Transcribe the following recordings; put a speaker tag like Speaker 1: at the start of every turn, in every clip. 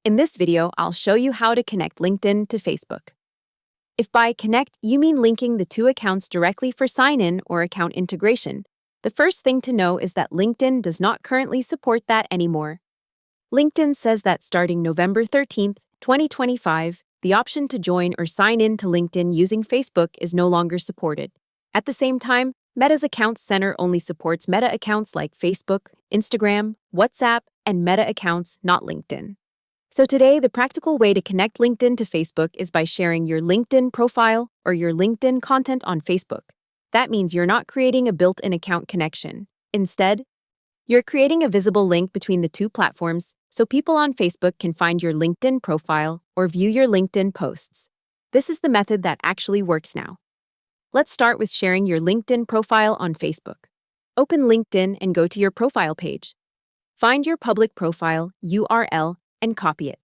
Speaker 1: In this video, I'll show you how to connect LinkedIn to Facebook. If by connect you mean linking the two accounts directly for sign-in or account integration, the first thing to know is that LinkedIn does not currently support that anymore. LinkedIn says that starting November 13th, 2025, the option to join or sign in to LinkedIn using Facebook is no longer supported. At the same time, Meta's Accounts Center only supports Meta accounts like Facebook, Instagram, WhatsApp, and Meta accounts, not LinkedIn. So today, the practical way to connect LinkedIn to Facebook is by sharing your LinkedIn profile or your LinkedIn content on Facebook. That means you're not creating a built-in account connection. Instead, you're creating a visible link between the two platforms so people on Facebook can find your LinkedIn profile or view your LinkedIn posts. This is the method that actually works now. Let's start with sharing your LinkedIn profile on Facebook. Open LinkedIn and go to your profile page. Find your public profile URL and copy it.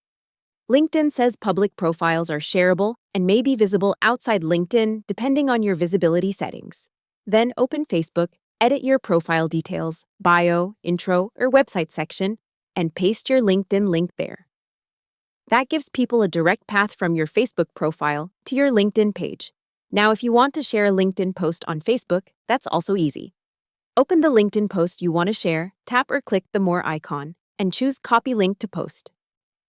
Speaker 1: LinkedIn says public profiles are shareable and may be visible outside LinkedIn depending on your visibility settings. Then open Facebook, edit your profile details, bio, intro, or website section, and paste your LinkedIn link there. That gives people a direct path from your Facebook profile to your LinkedIn page. Now, if you want to share a LinkedIn post on Facebook, that's also easy. Open the LinkedIn post you want to share, tap or click the More icon, and choose Copy Link to Post.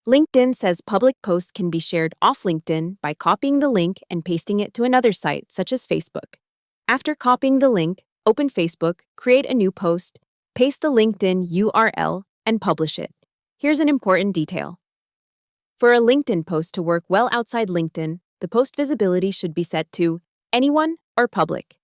Speaker 1: LinkedIn says public posts can be shared off LinkedIn by copying the link and pasting it to another site, such as Facebook. After copying the link, open Facebook, create a new post, paste the LinkedIn URL, and publish it. Here's an important detail. For a LinkedIn post to work well outside LinkedIn, the post visibility should be set to anyone or public.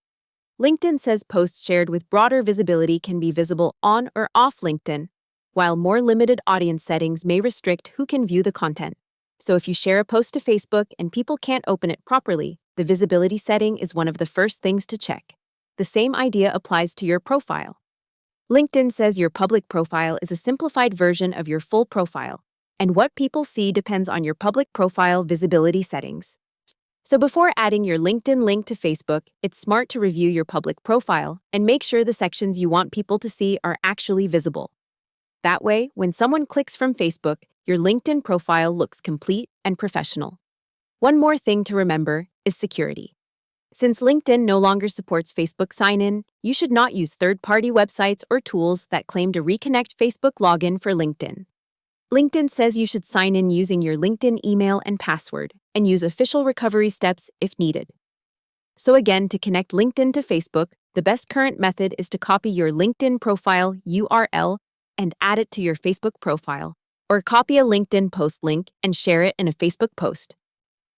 Speaker 1: LinkedIn says posts shared with broader visibility can be visible on or off LinkedIn, while more limited audience settings may restrict who can view the content. So if you share a post to Facebook and people can't open it properly, the visibility setting is one of the first things to check. The same idea applies to your profile. LinkedIn says your public profile is a simplified version of your full profile, and what people see depends on your public profile visibility settings. So before adding your LinkedIn link to Facebook, it's smart to review your public profile and make sure the sections you want people to see are actually visible. That way, when someone clicks from Facebook, your LinkedIn profile looks complete and professional. One more thing to remember is security. Since LinkedIn no longer supports Facebook sign-in, you should not use third-party websites or tools that claim to reconnect Facebook login for LinkedIn. LinkedIn says you should sign in using your LinkedIn email and password and use official recovery steps if needed. So again, to connect LinkedIn to Facebook, the best current method is to copy your LinkedIn profile URL and add it to your Facebook profile, or copy a LinkedIn post link and share it in a Facebook post.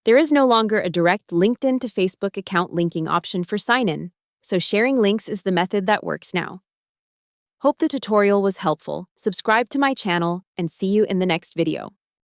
Speaker 1: There is no longer a direct LinkedIn to Facebook account linking option for sign-in, so sharing links is the method that works now. Hope the tutorial was helpful. Subscribe to my channel and see you in the next video.